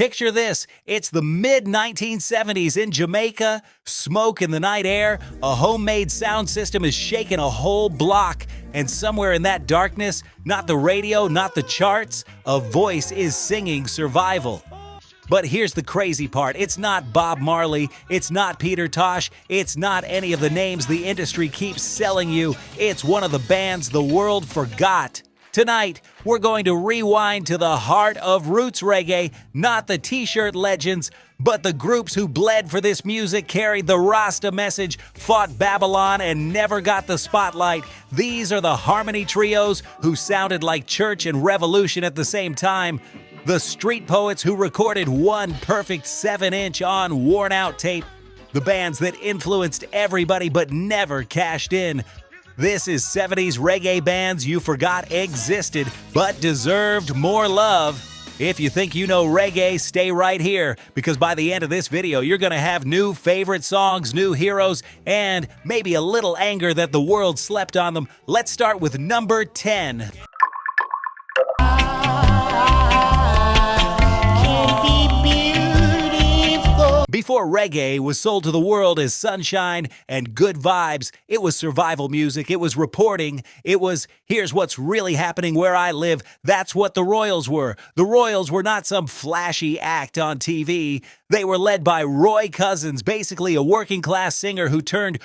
Picture this, it's the mid-1970s in Jamaica, smoke in the night air, a homemade sound system is shaking a whole block, and somewhere in that darkness, not the radio, not the charts, a voice is singing survival. But here's the crazy part, it's not Bob Marley, it's not Peter Tosh, it's not any of the names the industry keeps selling you, it's one of the bands the world forgot. Tonight, we're going to rewind to the heart of roots reggae, not the t-shirt legends, but the groups who bled for this music, carried the Rasta message, fought Babylon, and never got the spotlight. These are the harmony trios who sounded like church and revolution at the same time. The street poets who recorded one perfect 7-inch on worn-out tape. The bands that influenced everybody but never cashed in. This is 70s reggae bands you forgot existed but deserved more love. If you think you know reggae, stay right here, because by the end of this video, you're going to have new favorite songs, new heroes, and maybe a little anger that the world slept on them. Let's start with number 10. Before reggae was sold to the world as sunshine and good vibes, it was survival music, it was reporting, it was, here's what's really happening where I live. That's what the Royals were. The Royals were not some flashy act on TV. They were led by Roy Cousins, basically a working class singer who turned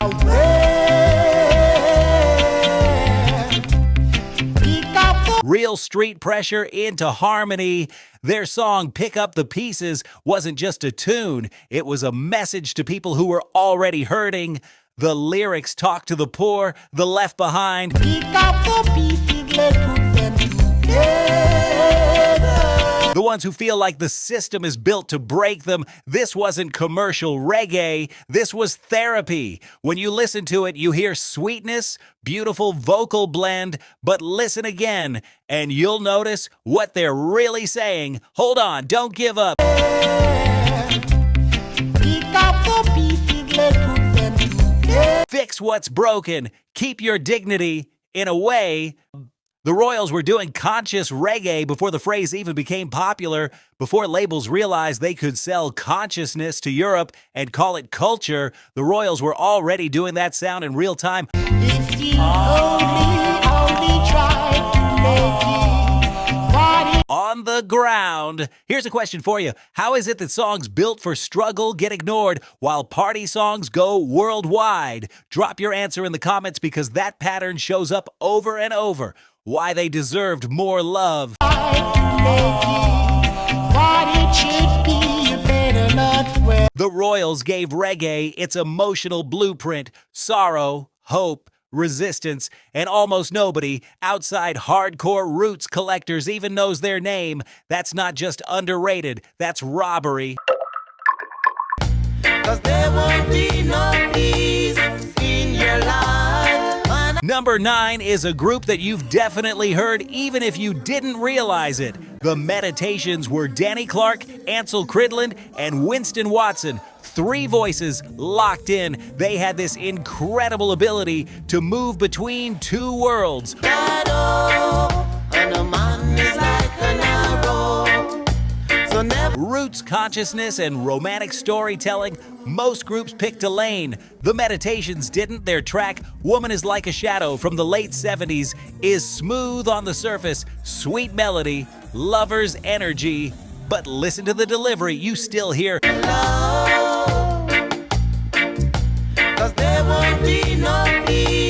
real street pressure into harmony. Their song, Pick Up the Pieces, wasn't just a tune. It was a message to people who were already hurting. The lyrics talk to the poor, the left behind. Pick up the pieces, let's put them together. The ones who feel like the system is built to break them. This wasn't commercial reggae. This was therapy. When you listen to it, you hear sweetness, beautiful vocal blend, but listen again, and you'll notice what they're really saying. Hold on, don't give up. Pick up the pieces, let's put them together. Fix what's broken. Keep your dignity. In a way, the Royals were doing conscious reggae before the phrase even became popular, before labels realized they could sell consciousness to Europe and call it culture. The Royals were already doing that sound in real time. If you only try to make it on the ground. Here's a question for you. How is it that songs built for struggle get ignored while party songs go worldwide? Drop your answer in the comments, because that pattern shows up over and over. Why they deserved more love. The Royals gave reggae its emotional blueprint, sorrow, hope, resistance, and almost nobody outside hardcore roots collectors even knows their name. That's not just underrated, that's robbery. 'Cause there won't be no peace in your life. Number 9 is a group that you've definitely heard even if you didn't realize it. The Meditations were Danny Clark, Ansel Cridland, and Winston Watson. 3 voices locked in. They had this incredible ability to move between 2 worlds. Roots consciousness and romantic storytelling, most groups picked a lane. The Meditations didn't. Their track, Woman is Like a Shadow, from the late 70s, is smooth on the surface, sweet melody, lover's energy. But listen to the delivery, you still hear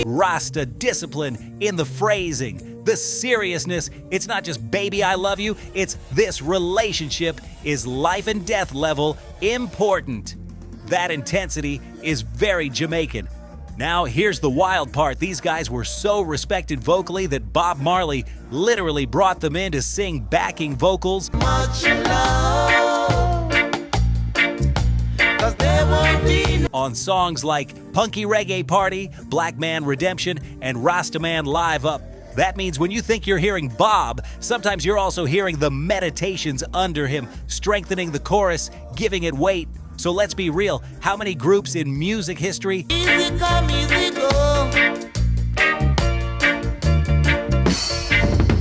Rasta discipline in the phrasing. The seriousness, it's not just baby I love you, it's this relationship is life and death level important. That intensity is very Jamaican. Now here's the wild part, these guys were so respected vocally that Bob Marley literally brought them in to sing backing vocals. Much love, 'cause there won't be on songs like Punky Reggae Party, Black Man Redemption, and Rasta Man Live Up. That means when you think you're hearing Bob, sometimes you're also hearing the Meditations under him, strengthening the chorus, giving it weight. So let's be real, how many groups in music history easy come, easy go,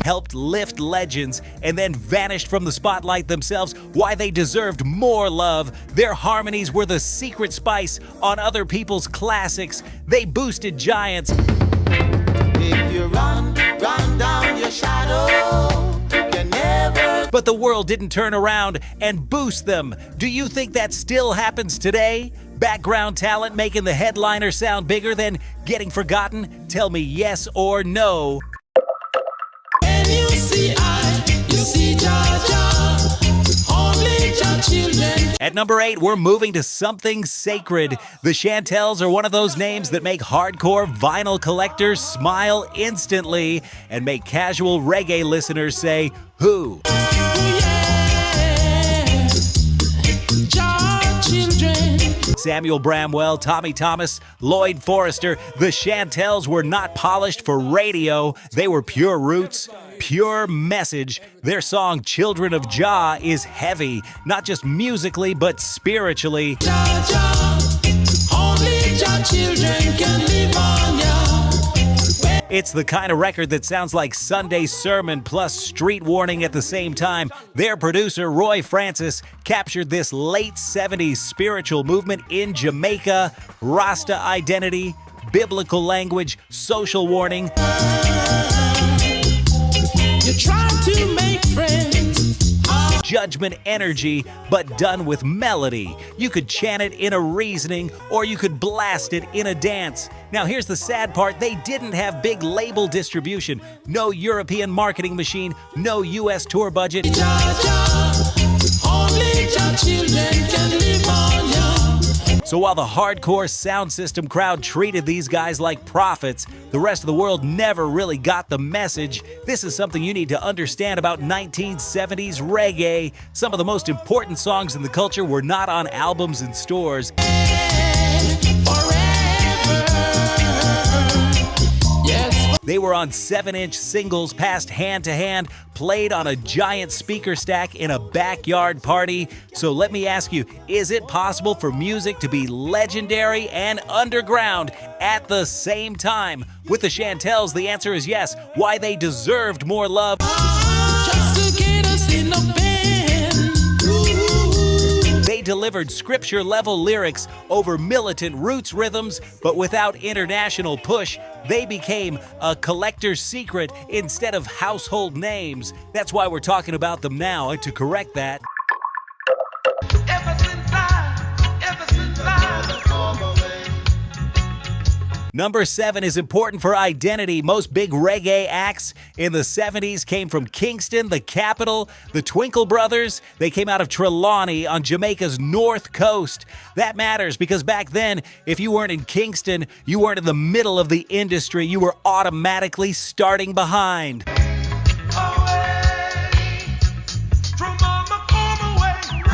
helped lift legends, and then vanished from the spotlight themselves, why they deserved more love. Their harmonies were the secret spice on other people's classics. They boosted giants. If you run down your shadow, you can never. But the world didn't turn around and boost them. Do you think that still happens today? Background talent making the headliner sound bigger than getting forgotten? Tell me yes or no. When you see you see only children. At number 8, we're moving to something sacred. The Chantels are one of those names that make hardcore vinyl collectors smile instantly and make casual reggae listeners say, "Who?" Samuel Bramwell, Tommy Thomas, Lloyd Forrester. The Chantels were not polished for radio. They were pure roots, pure message. Their song Children of Jah is heavy, not just musically, but spiritually. Only Jah children can live on ya. It's the kind of record that sounds like Sunday sermon plus street warning at the same time. Their producer, Roy Francis, captured this late 70s spiritual movement in Jamaica. Rasta identity, biblical language, social warning. You try to make friends. Judgment energy, but done with melody. You could chant it in a reasoning, or you could blast it in a dance. Now here's the sad part, they didn't have big label distribution, no European marketing machine, no US tour budget. Only Jah children can live on ya. So while the hardcore sound system crowd treated these guys like prophets, the rest of the world never really got the message. This is something you need to understand about 1970s reggae. Some of the most important songs in the culture were not on albums in stores. They were on 7-inch singles passed hand to hand, played on a giant speaker stack in a backyard party. So let me ask you, is it possible for music to be legendary and underground at the same time? With the Chantels, the answer is yes. Why they deserved more love. Just to get us in the band. They delivered scripture-level lyrics over militant roots rhythms, but without international push. They became a collector's secret instead of household names. That's why we're talking about them now, and to correct that. Ever since I Number 7 is important for identity. Most big reggae acts in the 70s came from Kingston, the capital. The Twinkle Brothers, they came out of Trelawney on Jamaica's north coast. That matters because back then, if you weren't in Kingston, you weren't in the middle of the industry. You were automatically starting behind.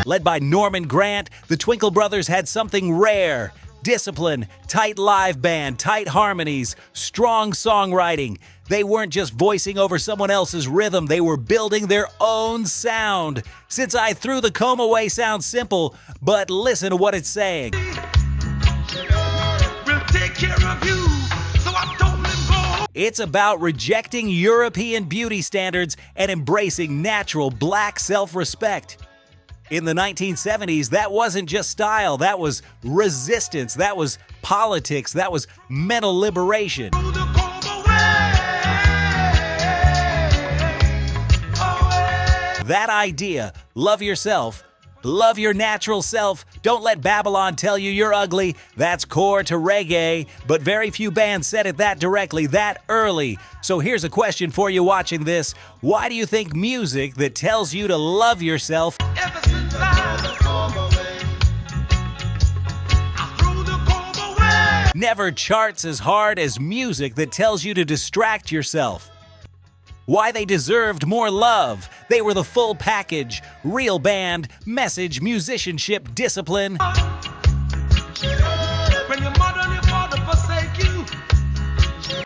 Led by Norman Grant, the Twinkle Brothers had something rare. Discipline, tight live band, tight harmonies, strong songwriting. They weren't just voicing over someone else's rhythm, they were building their own sound. Since I Threw the Comb Away sounds simple, but listen to what it's saying. We'll take care of you, so I don't let go. It's about rejecting European beauty standards and embracing natural black self-respect. In the 1970s, that wasn't just style, that was resistance, that was politics, that was mental liberation. That idea, love yourself, love your natural self, don't let Babylon tell you you're ugly, that's core to reggae, but very few bands said it that directly, that early. So here's a question for you watching this. Why do you think music that tells you to love yourself never charts as hard as music that tells you to distract yourself? Why they deserved more love. They were the full package. Real band, message, musicianship, discipline. When your mother and your father forsake you.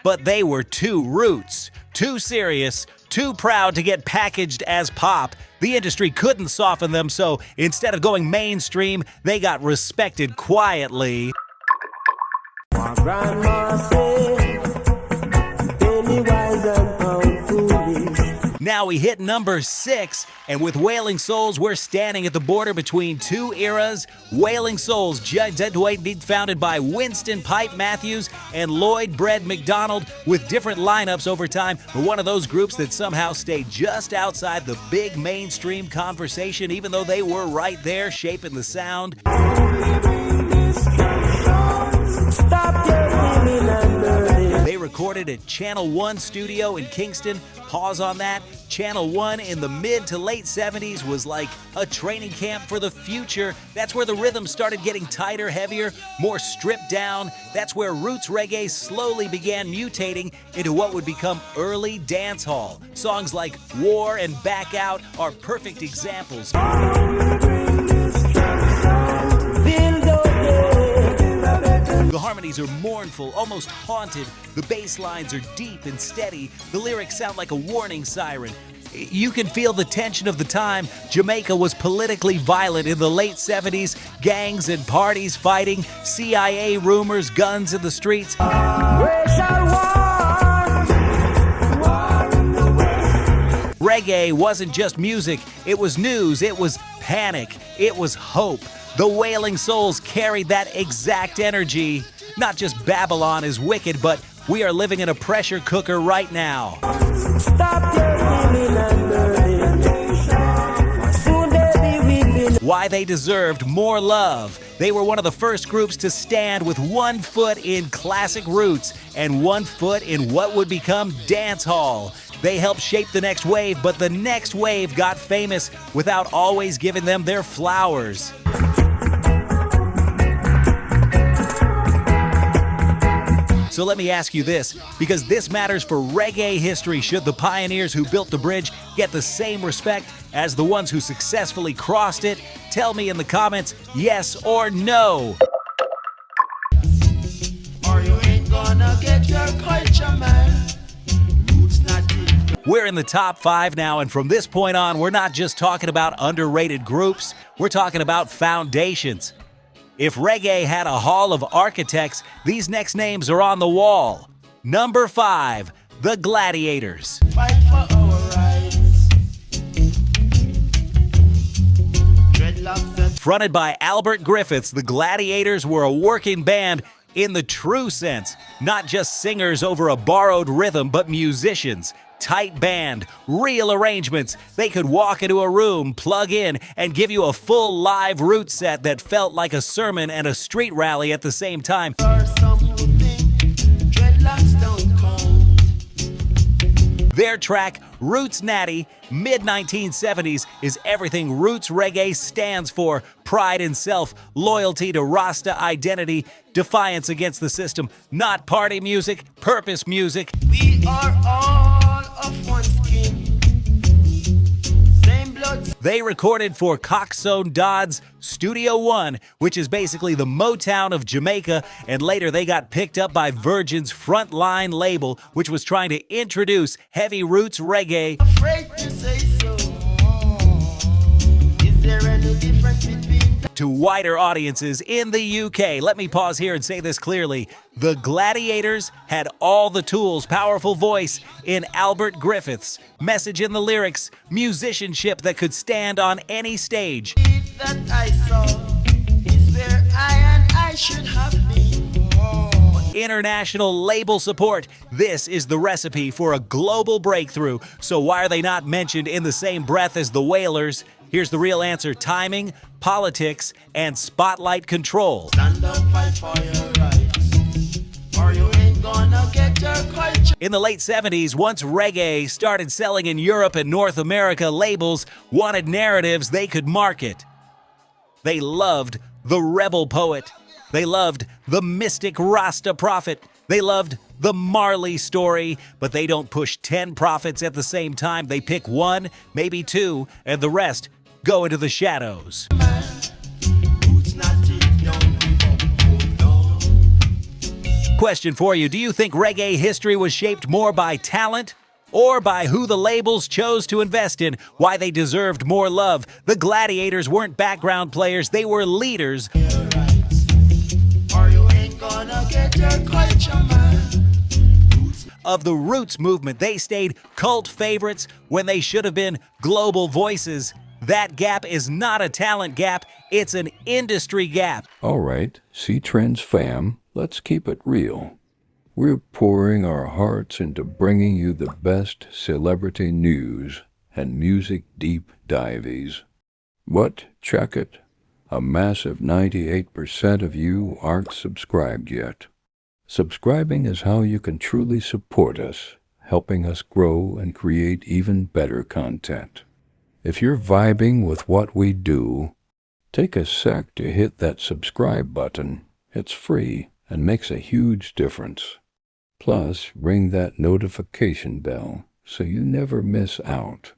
But they were too roots, too serious, too proud to get packaged as pop. The industry couldn't soften them, so instead of going mainstream, they got respected quietly. My grandma said, penny wise and pound foolish. Now we hit number 6, and with Wailing Souls, we're standing at the border between two eras. Wailing Souls, founded by Winston Pipe Matthews and Lloyd Bread McDonald, with different lineups over time, but one of those groups that somehow stayed just outside the big mainstream conversation, even though they were right there shaping the sound. They recorded at Channel 1 studio in Kingston. Pause on that. Channel 1 in the mid to late 70s was like a training camp for the future. That's where the rhythm started getting tighter, heavier, more stripped down. That's where roots reggae slowly began mutating into what would become early dance hall. Songs like War and Back Out are perfect examples. The harmonies are mournful, almost haunted. The bass lines are deep and steady. The lyrics sound like a warning siren. You can feel the tension of the time. Jamaica was politically violent in the late 70s. Gangs and parties fighting, CIA rumors, guns in the streets. Reggae wasn't just music. It was news. It was panic. It was hope. The Wailing Souls carried that exact energy. Not just Babylon is wicked, but we are living in a pressure cooker right now. Why they deserved more love. They were one of the first groups to stand with one foot in classic roots and one foot in what would become dance hall. They helped shape the next wave, but the next wave got famous without always giving them their flowers. So let me ask you this, because this matters for reggae history. Should the pioneers who built the bridge get the same respect as the ones who successfully crossed it? Tell me in the comments, yes or no. Or you ain't gonna get your culture, man. Roots not deep. We're in the top 5 now, and from this point on, we're not just talking about underrated groups, we're talking about foundations. If reggae had a hall of architects, these next names are on the wall. Number 5, the Gladiators. Fight for our rights. Dreadlocks and Fronted by Albert Griffiths, the Gladiators were a working band in the true sense. Not just singers over a borrowed rhythm, but musicians. Tight band, real arrangements. They could walk into a room, plug in, and give you a full live root set that felt like a sermon and a street rally at the same time. or some who think dreadlocks don't count. Their track, Roots Natty, mid-1970s, is everything roots reggae stands for. Pride in self, loyalty to Rasta identity, defiance against the system. Not party music, purpose music. We are all of one skin. Same blood. They recorded for Coxsone Dodd's Studio One, which is basically the Motown of Jamaica, and later they got picked up by Virgin's Frontline label, which was trying to introduce heavy roots reggae Afraid to say so. Is there any difference between to wider audiences in the UK. Let me pause here and say this clearly. The Gladiators had all the tools, powerful voice in Albert Griffiths, message in the lyrics, musicianship that could stand on any stage. that I saw is where I should have been. International label support. This is the recipe for a global breakthrough. So why are they not mentioned in the same breath as the Wailers? Here's the real answer: timing, politics, and spotlight control. Stand up, fight for your rights, or you ain't gonna get your culture. In the late 70s, once reggae started selling in Europe and North America, labels wanted narratives they could market. They loved the rebel poet. They loved the mystic Rasta prophet. They loved the Marley story, but they don't push 10 prophets at the same time. They pick one, maybe two, and the rest go into the shadows. Roots not deep, don't give up, hold on. Question for you: do you think reggae history was shaped more by talent or by who the labels chose to invest in, why they deserved more love? The Gladiators weren't background players, they were leaders. Your rights, or you ain't gonna get your culture, man. Roots of the roots movement. They stayed cult favorites when they should have been global voices. That gap is not a talent gap, it's an industry gap. All right, C-Trends fam, let's keep it real. We're pouring our hearts into bringing you the best celebrity news and music deep dives. But check it, a massive 98% of you aren't subscribed yet. Subscribing is how you can truly support us, helping us grow and create even better content. If you're vibing with what we do, take a sec to hit that subscribe button. It's free and makes a huge difference. Plus, ring that notification bell so you never miss out.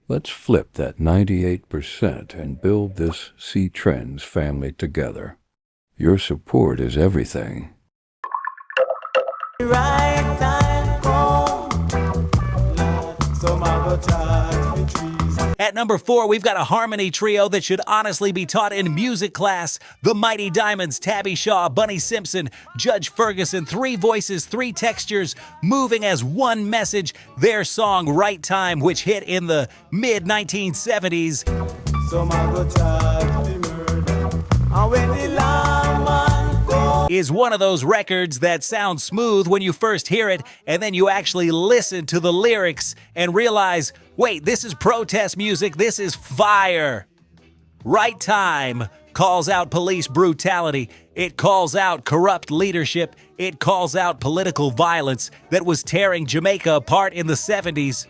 Let's flip that 98% and build this C-Trends family together. Your support is everything. Right time come, some I go charge for trees. At number 4, we've got a harmony trio that should honestly be taught in music class. The Mighty Diamonds, Tabby Shaw, Bunny Simpson, Judge Ferguson, 3 voices, 3 textures, moving as one message. Their song, Right Time, which hit in the mid-1970s, Some I go charge for murder. And when the lawman go, is one of those records that sounds smooth when you first hear it, and then you actually listen to the lyrics and realize, wait, this is protest music, this is fire. Right Time calls out police brutality. It calls out corrupt leadership. It calls out political violence that was tearing Jamaica apart in the 70s.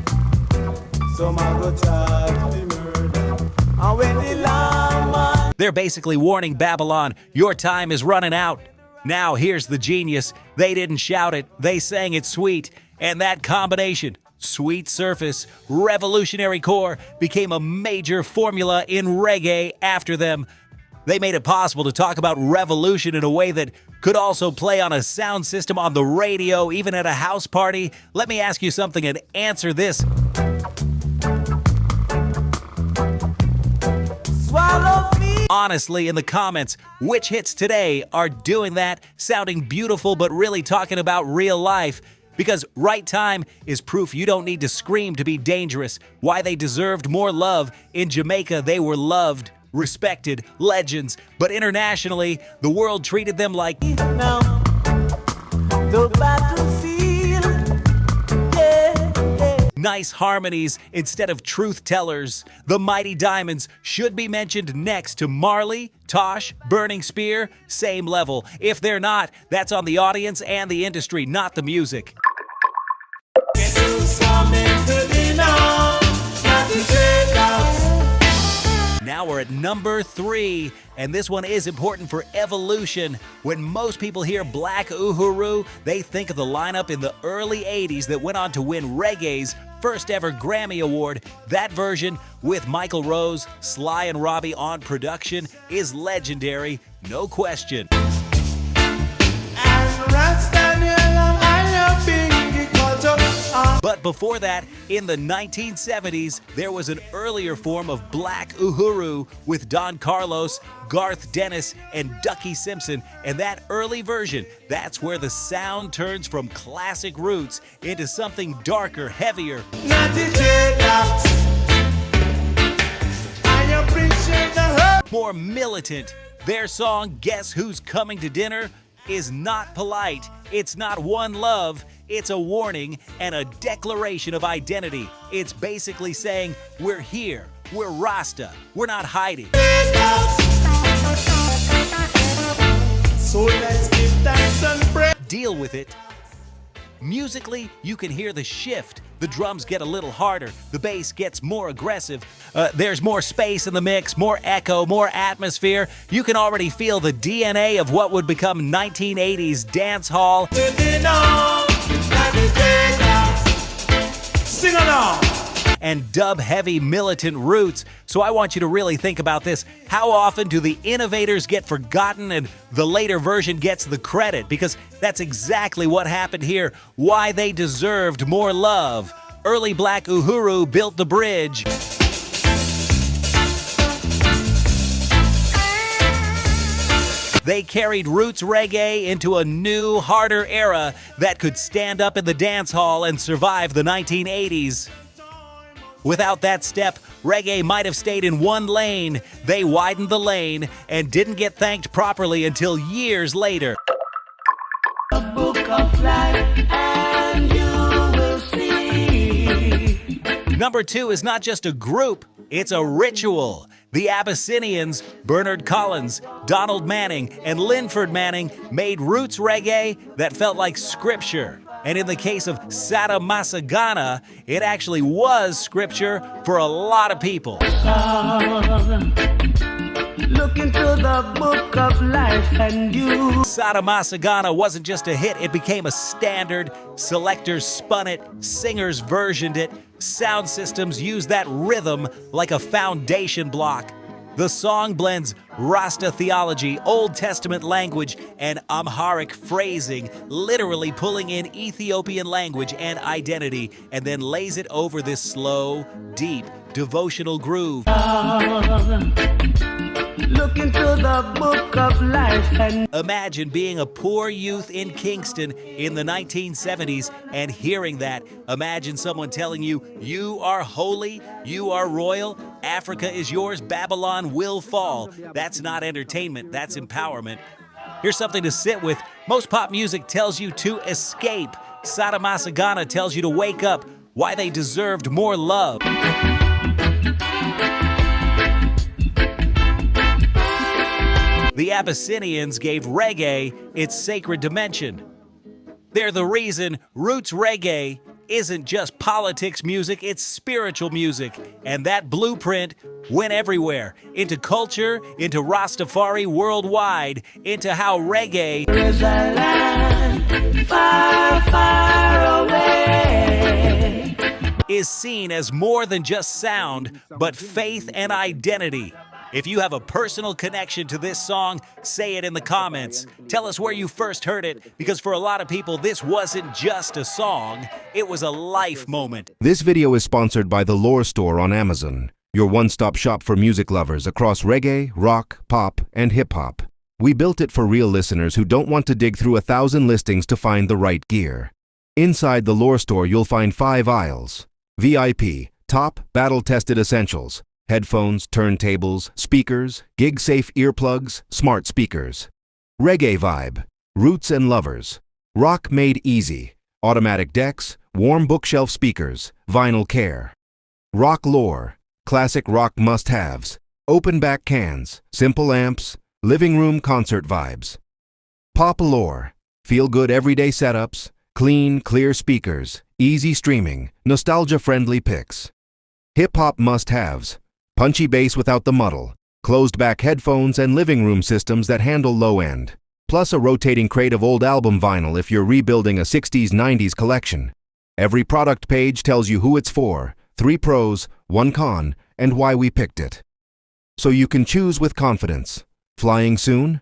some I go charge for murder. And when the lawman, They're basically warning Babylon, your time is running out. Now here's the genius. They didn't shout it, they sang it sweet. And that combination, sweet surface, revolutionary core, became a major formula in reggae after them. They made it possible to talk about revolution in a way that could also play on a sound system on the radio, even at a house party. Let me ask you something and answer this. swallow me. Honestly, in the comments, which hits today are doing that, sounding beautiful but really talking about real life? Because Right Time is proof you don't need to scream to be dangerous. Why they deserved more love. In Jamaica, they were loved, respected, legends. But internationally, the world treated them like Now, the battlefield, yeah. nice harmonies instead of truth tellers. The Mighty Diamonds should be mentioned next to Marley, Tosh, Burning Spear, same level. If they're not, that's on the audience and the industry, not the music. Guess who's coming to dinner? Not the takeouts. Now we're at number 3, and this one is important for evolution. When most people hear Black Uhuru, they think of the lineup in the early 80s that went on to win reggae's first ever Grammy Award. That version, with Michael Rose, Sly and Robbie on production, is legendary, no question. And Rasta, I have been the culture. But before that, in the 1970s, there was an earlier form of Black Uhuru with Don Carlos, Garth Dennis, and Ducky Simpson. And that early version, that's where the sound turns from classic roots into something darker, heavier, Not the takeouts. I appreciate the hurt. more militant. Their song, Guess Who's Coming to Dinner, is not polite. It's not one love. It's a warning and a declaration of identity. It's basically saying, we're here. We're Rasta. We're not hiding. So let's give thanks and praise. Deal with it. Musically, you can hear the shift. The drums get a little harder. The bass gets more aggressive. There's more space in the mix, more echo, more atmosphere. You can already feel the DNA of what would become 1980s dance hall. To dinner, not the takeouts. Sing along. And dub-heavy militant roots. So I want you to really think about this. How often do the innovators get forgotten and the later version gets the credit? Because that's exactly what happened here. Why they deserved more love. Early Black Uhuru built the bridge. They carried roots reggae into a new, harder era that could stand up in the dance hall and survive the 1980s. Without that step, reggae might have stayed in one lane. They widened the lane and didn't get thanked properly until years later. A book of life and you will see. Number 2 is not just a group, it's a ritual. The Abyssinians, Bernard Collins, Donald Manning, and Linford Manning made roots reggae that felt like scripture. And in the case of Sada Masagana, it actually was scripture for a lot of people. Look into the book of life and you. Sada Masagana wasn't just a hit, it became a standard. Selectors spun it, singers versioned it, sound systems used that rhythm like a foundation block. The song blends Rasta theology, Old Testament language, and Amharic phrasing, literally pulling in Ethiopian language and identity, and then lays it over this slow, deep, devotional groove. Look into the book of life and Imagine being a poor youth in Kingston in the 1970s and hearing that. Imagine someone telling you, you are holy, you are royal, Africa is yours, Babylon will fall. That's not entertainment, that's empowerment. Here's something to sit with. Most pop music tells you to escape. Sada Masagana tells you to wake up, why they deserved more love. The Abyssinians gave reggae its sacred dimension. They're the reason roots reggae isn't just politics music, it's spiritual music. And that blueprint went everywhere, into culture, into Rastafari worldwide, into how reggae there's a land far, far away. is seen as more than just sound, but faith and identity. If you have a personal connection to this song, say it in the comments. Tell us where you first heard it, because for a lot of people, this wasn't just a song, it was a life moment. This video is sponsored by the Lore Store on Amazon, your one-stop shop for music lovers across reggae, rock, pop, and hip-hop. We built it for real listeners who don't want to dig through 1,000 listings to find the right gear. Inside the Lore Store, you'll find 5 aisles. VIP, top, battle-tested essentials. Headphones, turntables, speakers, gig-safe earplugs, smart speakers. Reggae vibe, roots and lovers. Rock made easy, automatic decks, warm bookshelf speakers, vinyl care. Rock lore, classic rock must-haves, open back cans, simple amps, living room concert vibes. Pop lore, feel-good everyday setups, clean, clear speakers, easy streaming, nostalgia-friendly picks. Hip-hop must-haves, punchy bass without the muddle, closed-back headphones and living room systems that handle low end, plus a rotating crate of old album vinyl if you're rebuilding a 60s-90s collection. Every product page tells you who it's for, 3 pros, 1 con, and why we picked it. So you can choose with confidence. Flying soon?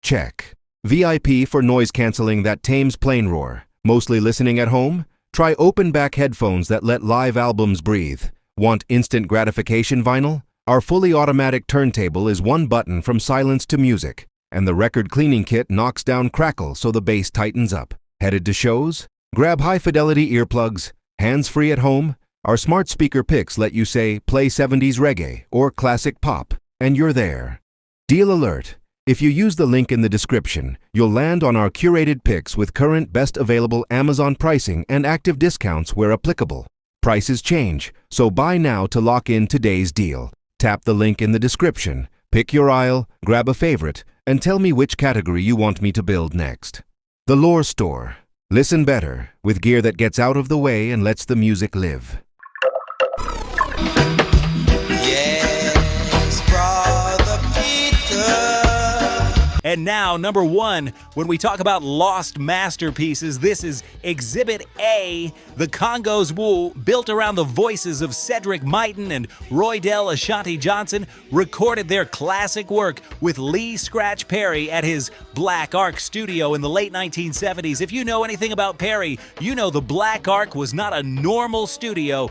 Check. VIP for noise canceling that tames plane roar. Mostly listening at home? Try open-back headphones that let live albums breathe. Want instant gratification vinyl? Our fully automatic turntable is 1 button from silence to music, and the record cleaning kit knocks down crackle so the bass tightens up. Headed to shows? Grab high-fidelity earplugs, hands-free at home. Our smart speaker picks let you say, play 70s reggae or classic pop, and you're there. Deal alert! If you use the link in the description, you'll land on our curated picks with current best available Amazon pricing and active discounts where applicable. Prices change, so buy now to lock in today's deal. Tap the link in the description, pick your aisle, grab a favorite, and tell me which category you want me to build next. The Lore Store. Listen better, with gear that gets out of the way and lets the music live. Yes, Brother Peter. And now, number 1, when we talk about lost masterpieces, this is Exhibit A. The Congos Woo, built around the voices of Cedric Myton and Roydell Ashanti Johnson, recorded their classic work with Lee Scratch Perry at his Black Ark studio in the late 1970s. If you know anything about Perry, you know the Black Ark was not a normal studio.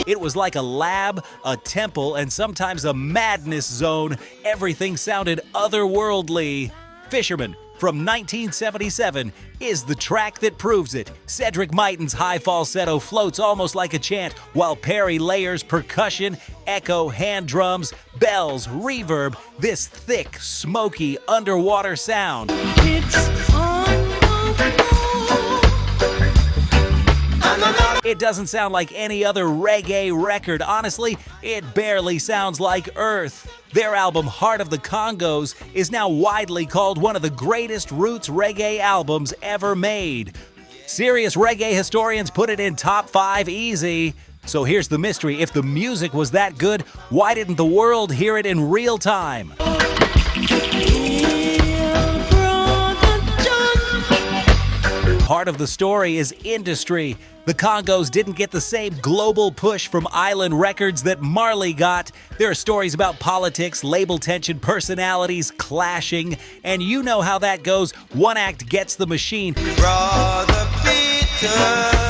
It was like a lab, a temple, and sometimes a madness zone. Everything sounded otherworldly. Fisherman from 1977 is the track that proves it. Cedric Myton's high falsetto floats almost like a chant, while Perry layers percussion, echo, hand drums, bells, reverb, this thick, smoky, underwater sound. It doesn't sound like any other reggae record. Honestly, it barely sounds like Earth. Their album, Heart of the Congos, is now widely called one of the greatest roots reggae albums ever made. Serious reggae historians put it in top 5 easy. So here's the mystery. If the music was that good, why didn't the world hear it in real time? Part of the story is industry. The Congos didn't get the same global push from Island Records that Marley got. There are stories about politics, label tension, personalities clashing, and you know how that goes. One act gets the machine. Brother Peter.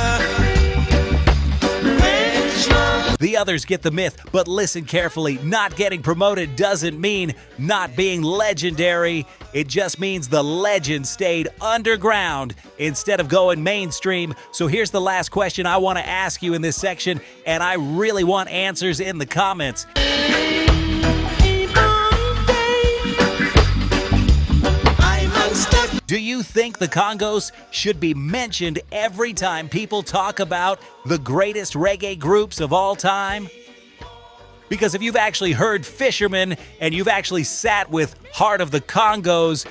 The others get the myth, but listen carefully. Not getting promoted doesn't mean not being legendary. It just means the legend stayed underground instead of going mainstream. So here's the last question I want to ask you in this section, and I really want answers in the comments. Do you think the Congos should be mentioned every time people talk about the greatest reggae groups of all time? Because if you've actually heard Fisherman and you've actually sat with Heart of the Congos,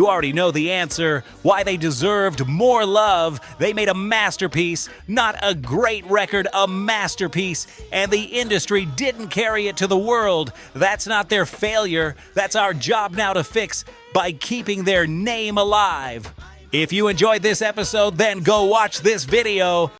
you already know the answer, why they deserved more love. They made a masterpiece, not a great record, a masterpiece, and the industry didn't carry it to the world. That's not their failure. That's our job now to fix by keeping their name alive. If you enjoyed this episode, then go watch this video.